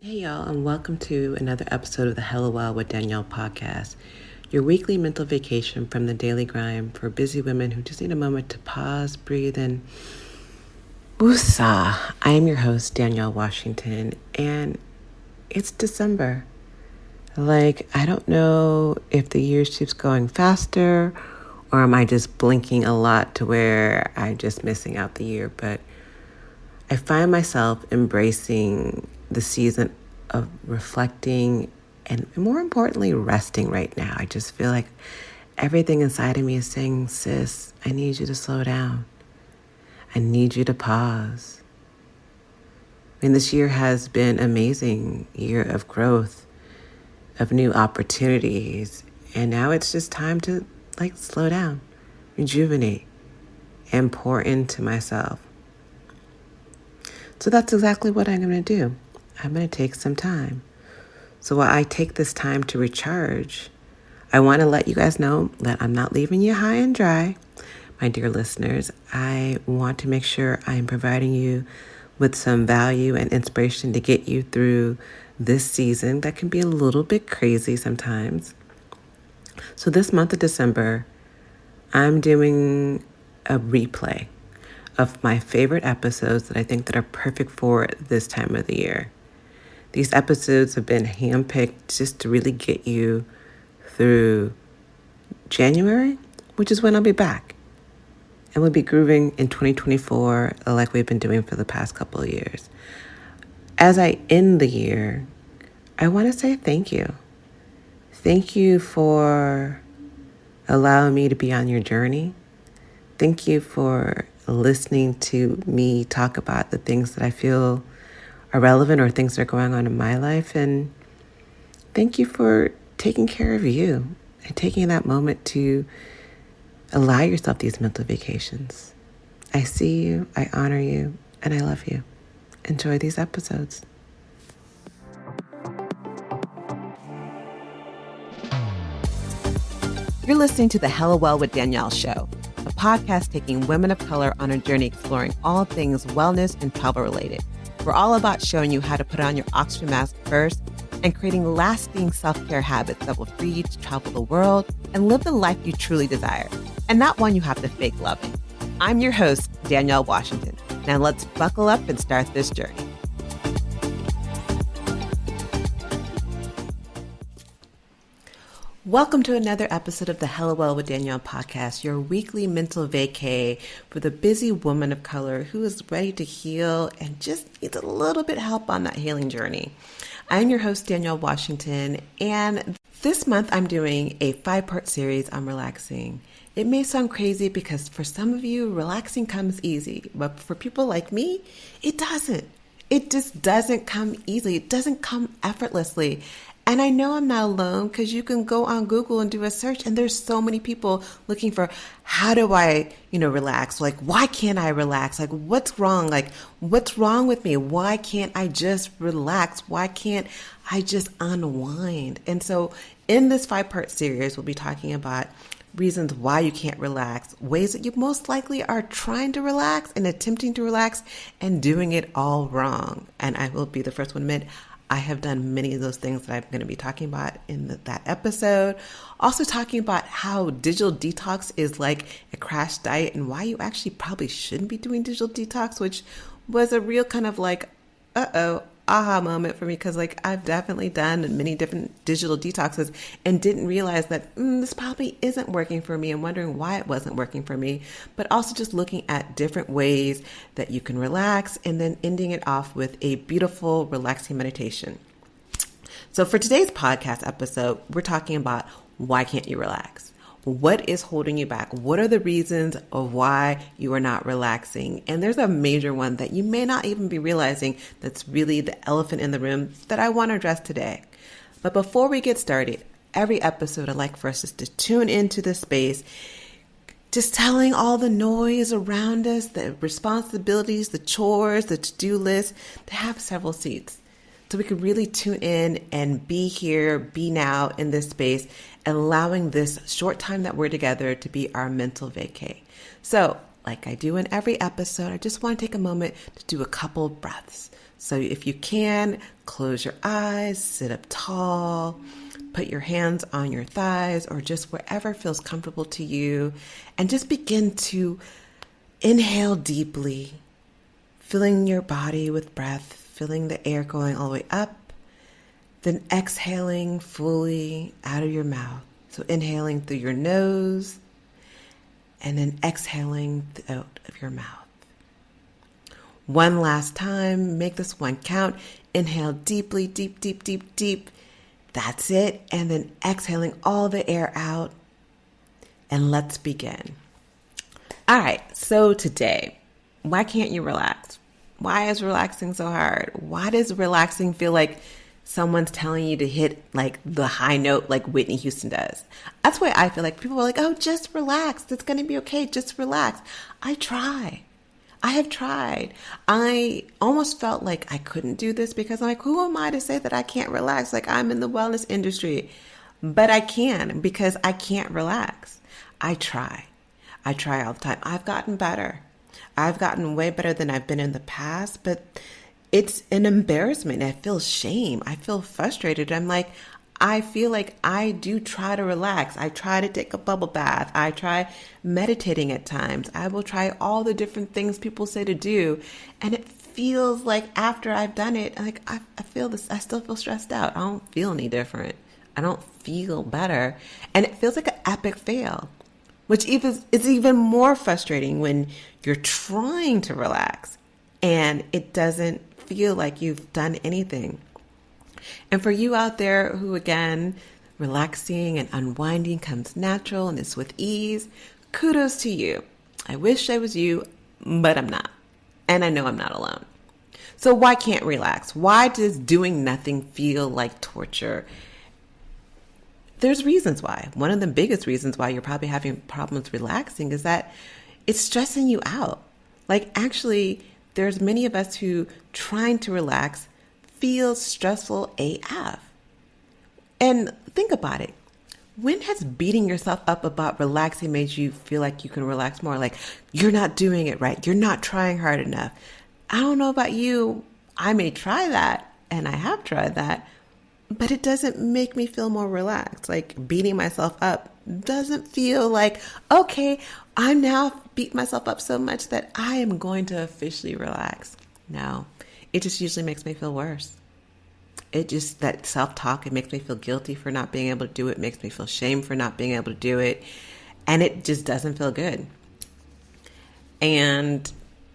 Hey y'all, and welcome to another episode of the Hello Well with Danielle podcast, your weekly mental vacation from the daily grind for busy women who just need a moment to pause, breathe, and woosah. I am your host, Danielle Washington, and it's December. I don't know if the year keeps going faster or am I just blinking a lot to where I'm just missing out the year, but I find myself embracing the season of reflecting and more importantly, resting right now. I just feel like everything inside of me is saying, sis, I need you to slow down. I need you to pause. I mean, this year has been an amazing year of growth, of new opportunities. And now it's just time to slow down, rejuvenate, and pour into myself. So that's exactly what I'm going to do. I'm going to take some time. So while I take this time to recharge, I want to let you guys know that I'm not leaving you high and dry, my dear listeners. I want to make sure I'm providing you with some value and inspiration to get you through this season that can be a little bit crazy sometimes. So this month of December, I'm doing a replay of my favorite episodes that I think that are perfect for this time of the year. These episodes have been handpicked just to really get you through January, which is when I'll be back. And we'll be grooving in 2024 like we've been doing for the past couple of years. As I end the year, I want to say thank you. Thank you for allowing me to be on your journey. Thank you for listening to me talk about the things that I feel are relevant or things that are going on in my life. And thank you for taking care of you and taking that moment to allow yourself these mental vacations. I see you, I honor you, and I love you. Enjoy these episodes. You're listening to the Hello Well with Danielle show, a podcast taking women of color on a journey exploring all things wellness and travel related. We're all about showing you how to put on your oxygen mask first and creating lasting self-care habits that will free you to travel the world and live the life you truly desire, and not one you have to fake loving. I'm your host, Danielle Washington. Now let's buckle up and start this journey. Welcome to another episode of the Hello Well with Danielle podcast, your weekly mental vacay for the busy woman of color who is ready to heal and just needs a little bit help on that healing journey. I'm your host, Danielle Washington, and this month I'm doing a 5-part series on relaxing. It may sound crazy because for some of you, relaxing comes easy, but for people like me, it doesn't. It just doesn't come easily. It doesn't come effortlessly. And I know I'm not alone because you can go on Google and do a search and there's so many people looking for how do I, relax? Like, why can't I relax? Like, what's wrong? Like, what's wrong with me? Why can't I just relax? Why can't I just unwind? And so in this 5-part series, we'll be talking about reasons why you can't relax, ways that you most likely are trying to relax and attempting to relax and doing it all wrong. And I will be the first one to admit, I have done many of those things that I'm going to be talking about in that episode. Also talking about how digital detox is like a crash diet and why you actually probably shouldn't be doing digital detox, which was a real kind of aha moment for me because I've definitely done many different digital detoxes and didn't realize that this probably isn't working for me and wondering why it wasn't working for me, but also just looking at different ways that you can relax and then ending it off with a beautiful relaxing meditation. So for today's podcast episode, we're talking about why can't you relax? What is holding you back? What are the reasons of why you are not relaxing? And there's a major one that you may not even be realizing that's really the elephant in the room that I want to address today. But before we get started, every episode I'd like for us just to tune into this space, just telling all the noise around us, the responsibilities, the chores, the to-do list, to have several seats. So we could really tune in and be here, be now in this space, allowing this short time that we're together to be our mental vacay. So like I do in every episode, I just want to take a moment to do a couple of breaths. So if you can, close your eyes, sit up tall, put your hands on your thighs or just wherever feels comfortable to you, and just begin to inhale deeply, filling your body with breath, feeling the air going all the way up, then exhaling fully out of your mouth. So inhaling through your nose and then exhaling out of your mouth. One last time, make this one count. Inhale deeply, deep, deep, deep, deep. That's it. And then exhaling all the air out. And let's begin. All right, so today, why can't you relax? Why is relaxing so hard? Why does relaxing feel like someone's telling you to hit like the high note like Whitney Houston does? That's why I feel like people are like, oh, just relax. It's going to be okay. Just relax. I have tried. I almost felt like I couldn't do this because I'm like, who am I to say that I can't relax? Like I'm in the wellness industry, but I can because I can't relax. I try all the time. I've gotten better. I've gotten way better than I've been in the past, but it's an embarrassment. I feel shame. I feel frustrated. I'm like, I feel like I do try to relax. I try to take a bubble bath. I try meditating at times. I will try all the different things people say to do. And it feels like after I've done it, like I feel this, I still feel stressed out. I don't feel any different. I don't feel better. And it feels like an epic fail, which is even more frustrating when you're trying to relax and it doesn't feel like you've done anything. And for you out there who, again, relaxing and unwinding comes natural and is with ease, kudos to you. I wish I was you, but I'm not. And I know I'm not alone. So why can't relax? Why does doing nothing feel like torture? There's reasons why. One of the biggest reasons why you're probably having problems relaxing is that it's stressing you out. Like actually, there's many of us who trying to relax feels stressful AF. And think about it. When has beating yourself up about relaxing made you feel like you can relax more? Like you're not doing it right. You're not trying hard enough. I don't know about you. I may try that, and I have tried that, but it doesn't make me feel more relaxed. Like beating myself up doesn't feel like, okay, I'm now beat myself up so much that I am going to officially relax. No, it just usually makes me feel worse. It just, that self-talk, it makes me feel guilty for not being able to do it, makes me feel shame for not being able to do it. And it just doesn't feel good. And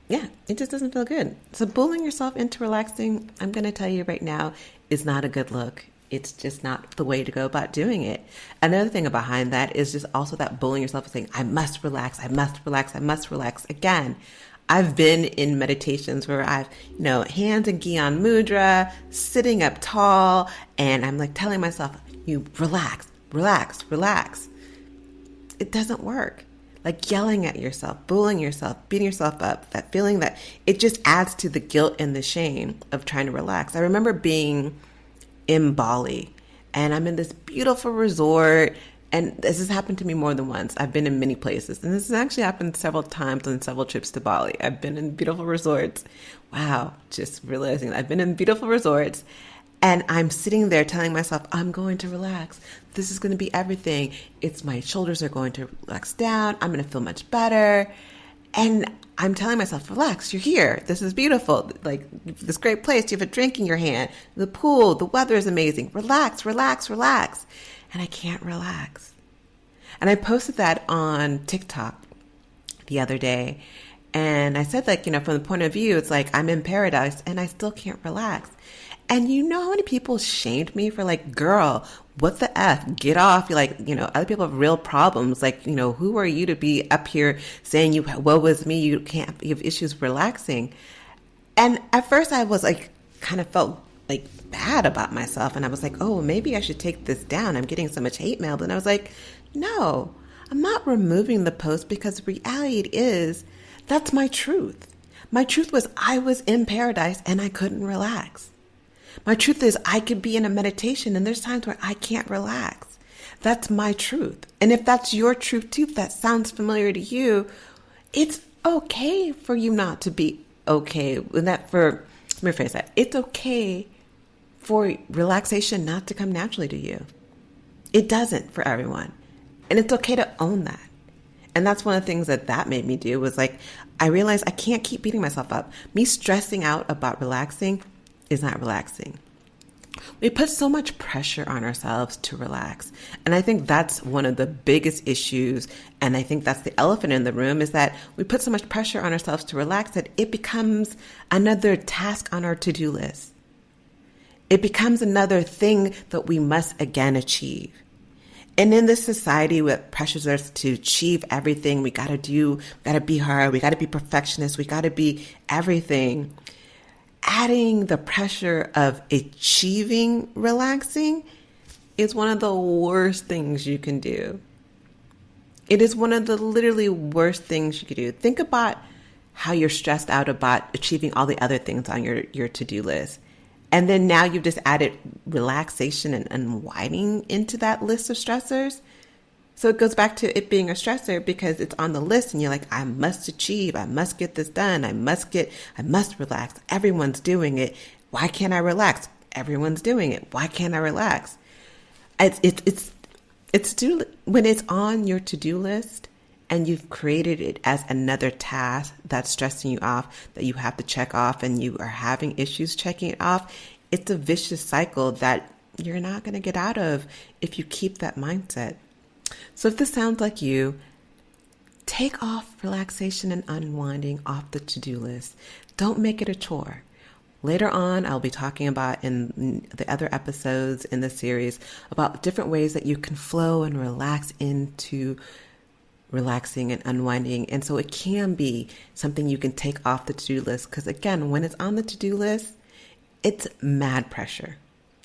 yeah, it just doesn't feel good. So bullying yourself into relaxing, I'm going to tell you right now, is not a good look. It's just not the way to go about doing it. Another thing behind that is just also that bullying yourself and saying, I must relax, I must relax, I must relax. Again, I've been in meditations where I've, hands in Gyan Mudra, sitting up tall, and I'm like telling myself, you relax, relax, relax. It doesn't work. Like yelling at yourself, bullying yourself, beating yourself up, that feeling that it just adds to the guilt and the shame of trying to relax. I remember being in Bali and I'm in this beautiful resort, and this has happened to me more than once. I've been in many places, and this has actually happened several times on several trips to Bali. I've been in beautiful resorts. Wow, just realizing that I've been in beautiful resorts, and I'm sitting there telling myself, I'm going to relax. This is going to be everything. My shoulders are going to relax down. I'm going to feel much better. And I'm telling myself, relax, you're here. This is beautiful. Like this great place. You have a drink in your hand, the pool, the weather is amazing. Relax, relax, relax. And I can't relax. And I posted that on TikTok the other day. And I said, from the point of view, it's like I'm in paradise and I still can't relax. And you know how many people shamed me for girl, what the F? Get off. You're other people have real problems. Who are you to be up here saying woe is me, you have issues relaxing. And at first I was kind of felt bad about myself. And I was like, oh, maybe I should take this down. I'm getting so much hate mail. But I was like, no, I'm not removing the post because reality is that's my truth. My truth was I was in paradise and I couldn't relax. My truth is I could be in a meditation and there's times where I can't relax. That's my truth. And if that's your truth too, if that sounds familiar to you, it's okay for you not to be okay. And let me rephrase that. It's okay for relaxation not to come naturally to you. It doesn't for everyone. And it's okay to own that. And that's one of the things that made me do was like, I realized I can't keep beating myself up. Me stressing out about relaxing is not relaxing. We put so much pressure on ourselves to relax. And I think that's one of the biggest issues. And I think that's the elephant in the room is that we put so much pressure on ourselves to relax that it becomes another task on our to-do list. It becomes another thing that we must again achieve. And in this society that pressures us to achieve everything, we gotta be hard, we gotta be perfectionists, we gotta be everything. Adding the pressure of achieving relaxing is one of the worst things you can do. It is one of the literally worst things you could do. Think about how you're stressed out about achieving all the other things on your to-do list. And then now you've just added relaxation and unwinding into that list of stressors. So it goes back to it being a stressor because it's on the list and you're like, I must achieve, I must get this done, I must relax. Everyone's doing it. Why can't I relax? Everyone's doing it. Why can't I relax? When it's on your to-do list and you've created it as another task that's stressing you off, that you have to check off and you are having issues checking it off, it's a vicious cycle that you're not going to get out of if you keep that mindset. So if this sounds like you, take off relaxation and unwinding off the to-do list. Don't make it a chore. Later on, I'll be talking about in the other episodes in the series about different ways that you can flow and relax into relaxing and unwinding. And so it can be something you can take off the to-do list. Because again, when it's on the to-do list, it's mad pressure.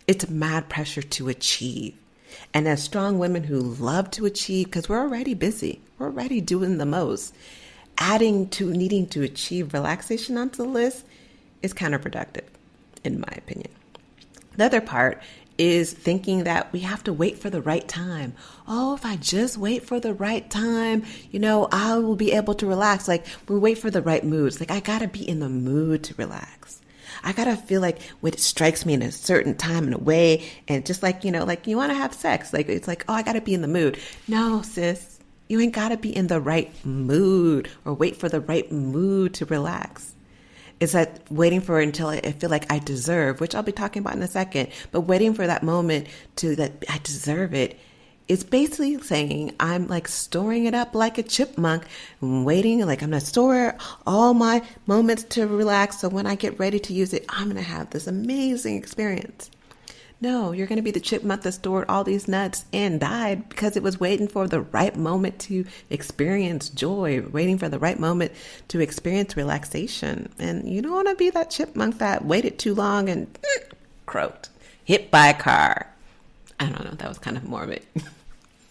It's mad pressure to achieve. And as strong women who love to achieve, because we're already busy, we're already doing the most, adding to needing to achieve relaxation onto the list is counterproductive, in my opinion. The other part is thinking that we have to wait for the right time. Oh, if I just wait for the right time, I will be able to relax. Like we wait for the right moods. Like I gotta be in the mood to relax. I gotta feel like when it strikes me in a certain time and a way, and just like, like you want to have sex, like it's like, oh, I gotta be in the mood. No, sis, you ain't gotta be in the right mood or wait for the right mood to relax. It's that waiting for it until I feel like I deserve, which I'll be talking about in a second, but waiting for that moment that I deserve it. It's basically saying I'm like storing it up like a chipmunk, waiting, like I'm going to store all my moments to relax. So when I get ready to use it, I'm going to have this amazing experience. No, you're going to be the chipmunk that stored all these nuts and died because it was waiting for the right moment to experience joy, waiting for the right moment to experience relaxation. And you don't want to be that chipmunk that waited too long and croaked, hit by a car. I don't know, that was kind of morbid.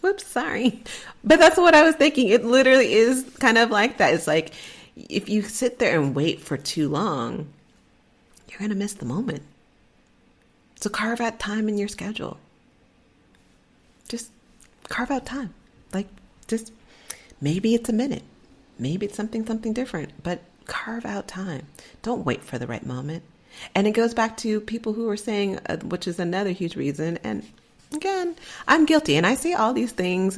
Whoops, sorry. But that's what I was thinking. It literally is kind of like that. It's like if you sit there and wait for too long, you're going to miss the moment. So carve out time in your schedule. Just carve out time. Like just maybe it's a minute. Maybe it's something different, but carve out time. Don't wait for the right moment. And it goes back to people who are saying, which is another huge reason. And again, I'm guilty. And I say all these things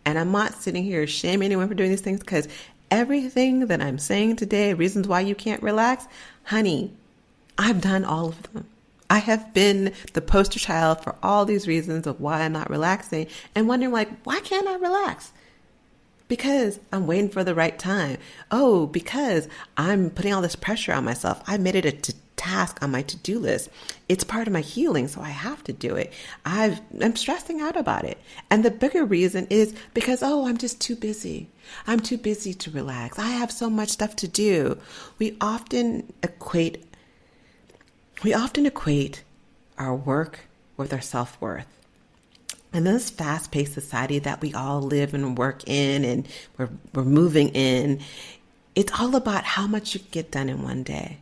and I'm not sitting here shaming anyone for doing these things because everything that I'm saying today, reasons why you can't relax, honey, I've done all of them. I have been the poster child for all these reasons of why I'm not relaxing and wondering like, why can't I relax? Because I'm waiting for the right time. Oh, because I'm putting all this pressure on myself. I made it a task on my to-do list. It's part of my healing, so I have to do it. I'm stressing out about it. And the bigger reason is because, I'm just too busy. I'm too busy to relax. I have so much stuff to do. We often equate our work with our self-worth. And this fast-paced society that we all live and work in and we're moving in, it's all about how much you get done in one day.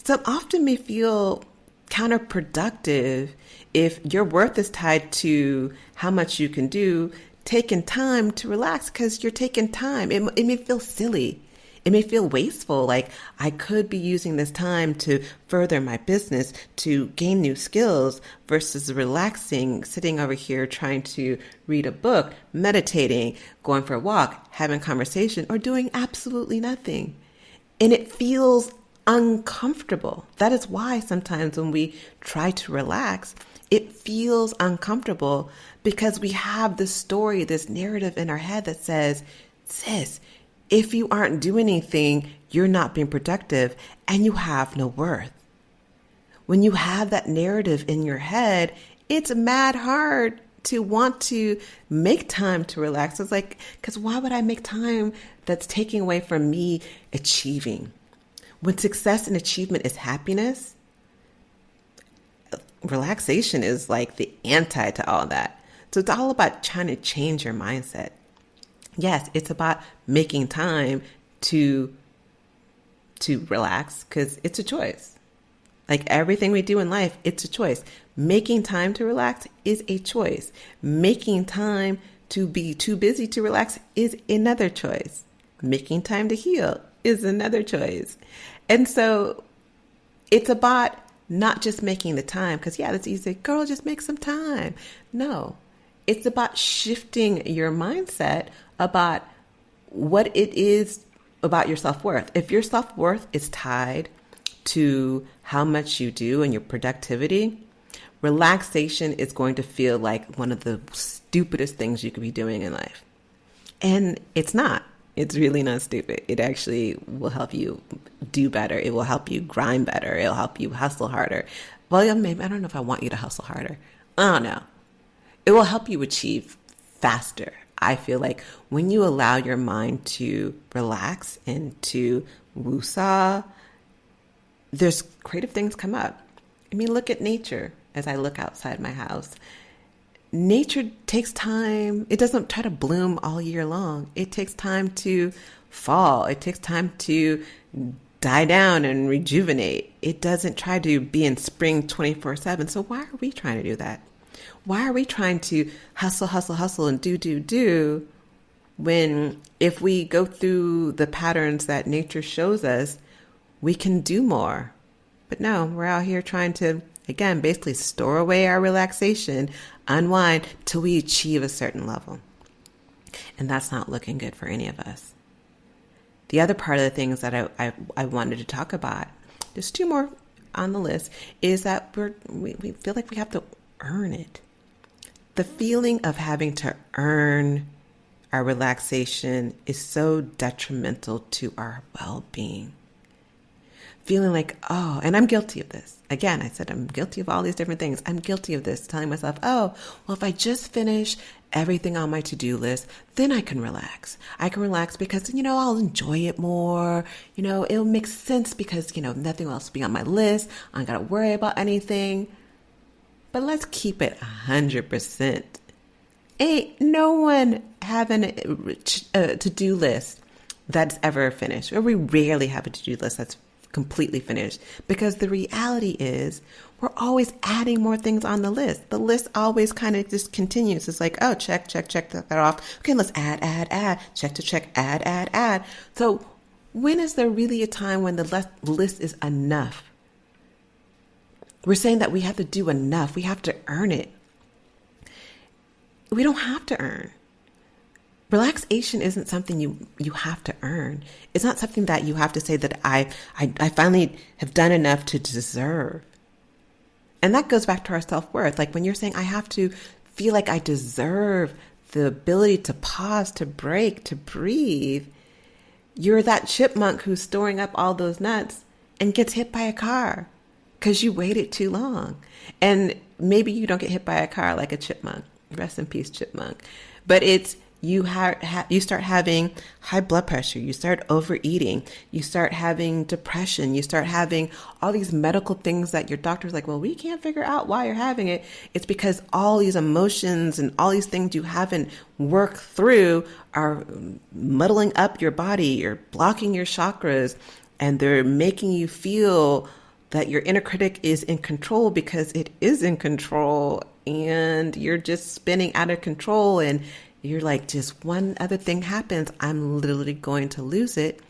So often may feel counterproductive if your worth is tied to how much you can do, taking time to relax because you're taking time. It may feel silly. It may feel wasteful, like I could be using this time to further my business, to gain new skills, versus relaxing, sitting over here trying to read a book, meditating, going for a walk, having a conversation, or doing absolutely nothing. And it feels uncomfortable. That is why sometimes when we try to relax, it feels uncomfortable because we have this story, this narrative in our head that says, sis, if you aren't doing anything, you're not being productive and you have no worth. When you have that narrative in your head, it's mad hard to want to make time to relax. It's like, because why would I make time that's taking away from me achieving? When success and achievement is happiness, relaxation is like the anti to all that. So it's all about trying to change your mindset. Yes, it's about making time to relax because it's a choice. Like everything we do in life, it's a choice. Making time to relax is a choice. Making time to be too busy to relax is another choice. Making time to heal is another choice. And so it's about not just making the time, because yeah, that's easy. Girl, just make some time. No, it's about shifting your mindset about what it is about your self-worth. If your self-worth is tied to how much you do and your productivity, relaxation is going to feel like one of the stupidest things you could be doing in life. And it's not. It's really not stupid. It actually will help you do better. It will help you grind better. It'll help you hustle harder. Well, maybe I don't know if I want you to hustle harder. I don't know. It will help you achieve faster. I feel like when you allow your mind to relax and to woosah, there's creative things come up. I mean, look at nature as I look outside my house. Nature takes time. It doesn't try to bloom all year long. It takes time to fall. It takes time to die down and rejuvenate. It doesn't try to be in spring 24/7. So why are we trying to do that? Why are we trying to hustle, and do when if we go through the patterns that nature shows us, we can do more? But no, we're out here trying to, again, basically store away our relaxation, unwind till we achieve a certain level. And that's not looking good for any of us. The other part of the things that I wanted to talk about, there's two more on the list, is that we feel like we have to earn it. The feeling of having to earn our relaxation is so detrimental to our well-being. Feeling like, oh, and I'm guilty of this. Again, I said I'm guilty of all these different things. I'm guilty of this, telling myself, oh, well, if I just finish everything on my to-do list, then I can relax. I can relax because, I'll enjoy it more. It'll make sense because, nothing else will be on my list. I don't got to worry about anything. But let's keep it 100%. Ain't no one having a to-do list that's ever finished. Or we rarely have a to-do list that's completely finished, because the reality is we're always adding more things on the list. The list always kind of just continues. It's like, oh, check that off. Okay, let's add, check, add. So when is there really a time when the list is enough? We're saying that we have to do enough. We have to earn it. We don't have to earn. Relaxation isn't something you have to earn. It's not something that you have to say that I finally have done enough to deserve. And that goes back to our self-worth. Like when you're saying I have to feel like I deserve the ability to pause, to break, to breathe, you're that chipmunk who's storing up all those nuts and gets hit by a car because you waited too long. And maybe you don't get hit by a car like a chipmunk. Rest in peace, chipmunk. But it's you start having high blood pressure, you start overeating, you start having depression, you start having all these medical things that your doctor's like, well, we can't figure out why you're having it. It's because all these emotions and all these things you haven't worked through are muddling up your body, you're blocking your chakras, and they're making you feel that your inner critic is in control because it is in control, and you're just spinning out of control, and you're like, just one other thing happens, I'm literally going to lose it.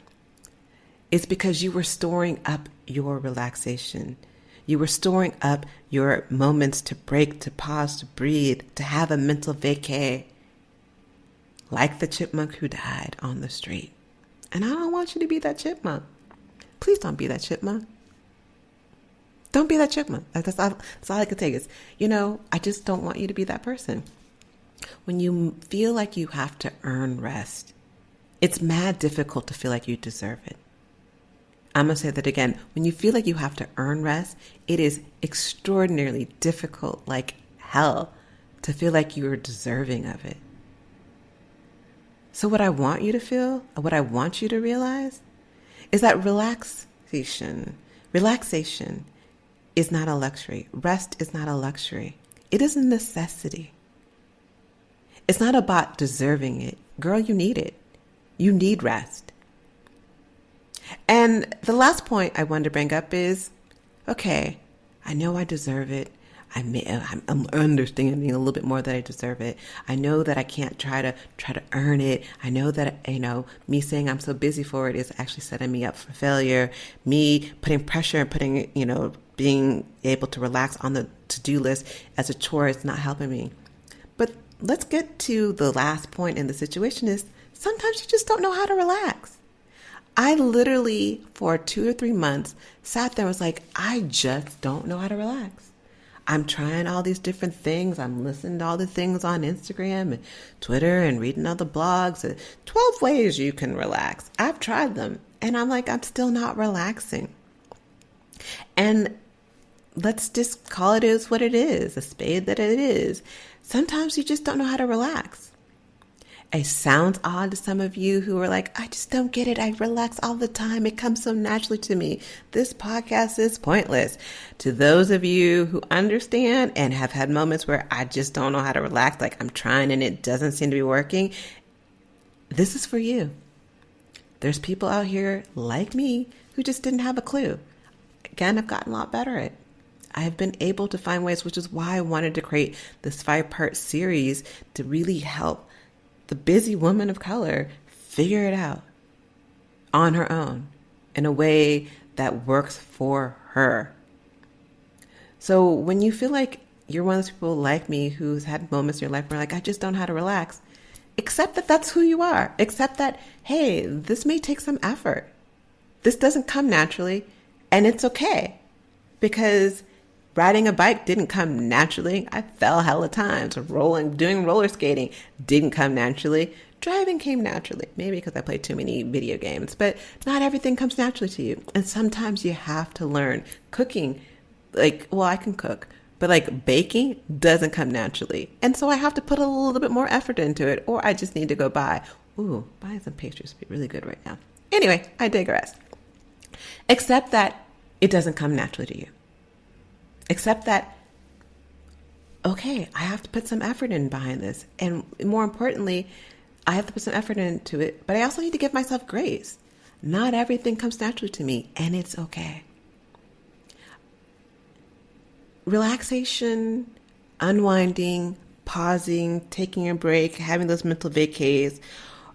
It's because you were storing up your relaxation. You were storing up your moments to break, to pause, to breathe, to have a mental vacay. Like the chipmunk who died on the street. And I don't want you to be that chipmunk. Please don't be that chipmunk. Don't be that chipmunk. That's all I could take is, I just don't want you to be that person. When you feel like you have to earn rest, it's mad difficult to feel like you deserve it. I'm going to say that again. When you feel like you have to earn rest, it is extraordinarily difficult, like hell, to feel like you are deserving of it. So what I want you to feel, what I want you to realize, is that relaxation is not a luxury. Rest is not a luxury. It is a necessity. It's not about deserving it. Girl, you need it. You need rest. And the last point I wanted to bring up is, okay, I know I deserve it. I'm understanding a little bit more that I deserve it. I know that I can't try to earn it. I know that, me saying I'm so busy for it is actually setting me up for failure. Me putting pressure and putting, being able to relax on the to-do list as a chore is not helping me. But let's get to the last point in the situation is sometimes you just don't know how to relax. I literally, for 2 or 3 months, sat there and was like, I just don't know how to relax. I'm trying all these different things. I'm listening to all the things on Instagram and Twitter and reading all the blogs. 12 ways you can relax. I've tried them. And I'm like, I'm still not relaxing. And let's just call it is what it is, a spade that it is. Sometimes you just don't know how to relax. It sounds odd to some of you who are like, I just don't get it. I relax all the time. It comes so naturally to me. This podcast is pointless. To those of you who understand and have had moments where I just don't know how to relax, like I'm trying and it doesn't seem to be working, this is for you. There's people out here like me who just didn't have a clue. Again, I've gotten a lot better at it. I have been able to find ways, which is why I wanted to create this 5-part series to really help the busy woman of color figure it out on her own in a way that works for her. So when you feel like you're one of those people like me who's had moments in your life where like, I just don't know how to relax, accept that that's who you are. Accept that, hey, this may take some effort. This doesn't come naturally, and it's okay. Because riding a bike didn't come naturally. I fell hella times. Doing roller skating didn't come naturally. Driving came naturally. Maybe because I played too many video games. But not everything comes naturally to you. And sometimes you have to learn. Cooking, I can cook. But baking doesn't come naturally. And so I have to put a little bit more effort into it. Or I just need to go buy some pastries would be really good right now. Anyway, I digress. Accept that it doesn't come naturally to you. Accept that, okay, I have to put some effort in behind this. And more importantly, I have to put some effort into it, but I also need to give myself grace. Not everything comes naturally to me, and it's okay. Relaxation, unwinding, pausing, taking a break, having those mental vacays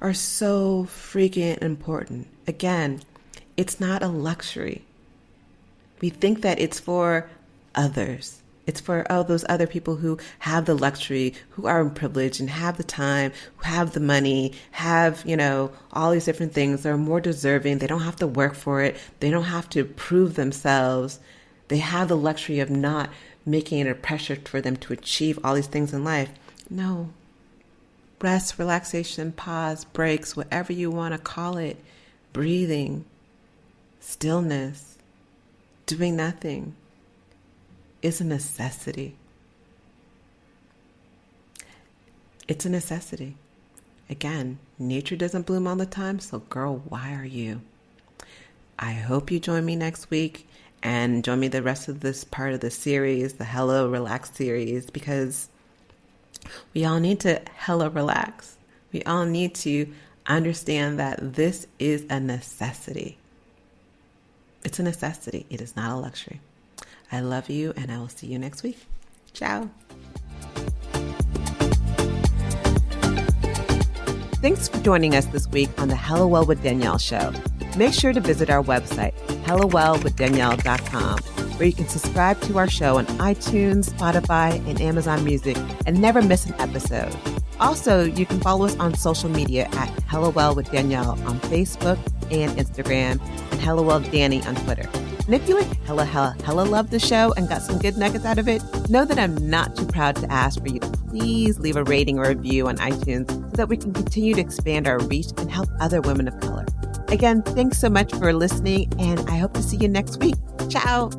are so freaking important. Again, it's not a luxury. We think that it's for others. It's for those other people who have the luxury, who are privileged and have the time, who have the money, have, all these different things. They're more deserving. They don't have to work for it. They don't have to prove themselves. They have the luxury of not making it a pressure for them to achieve all these things in life. No. Rest, relaxation, pause, breaks, whatever you want to call it, breathing, stillness, doing nothing, is a necessity. It's a necessity. Again, nature doesn't bloom all the time, so girl, why are you? I hope you join me next week and join me the rest of this part of the series, the Hello Relax series, because we all need to hella relax. We all need to understand that this is a necessity. It's a necessity. It is not a luxury. I love you, and I will see you next week. Ciao. Thanks for joining us this week on the Hello Well with Danielle show. make sure to visit our website, hellowellwithdanielle.com, where you can subscribe to our show on iTunes, Spotify, and Amazon Music and never miss an episode. Also, you can follow us on social media at Hellowell with Danielle on Facebook and Instagram, and Hellowell Danny on Twitter. And if you hella love the show and got some good nuggets out of it, know that I'm not too proud to ask for you to please leave a rating or review on iTunes so that we can continue to expand our reach and help other women of color. Again, thanks so much for listening, and I hope to see you next week. Ciao.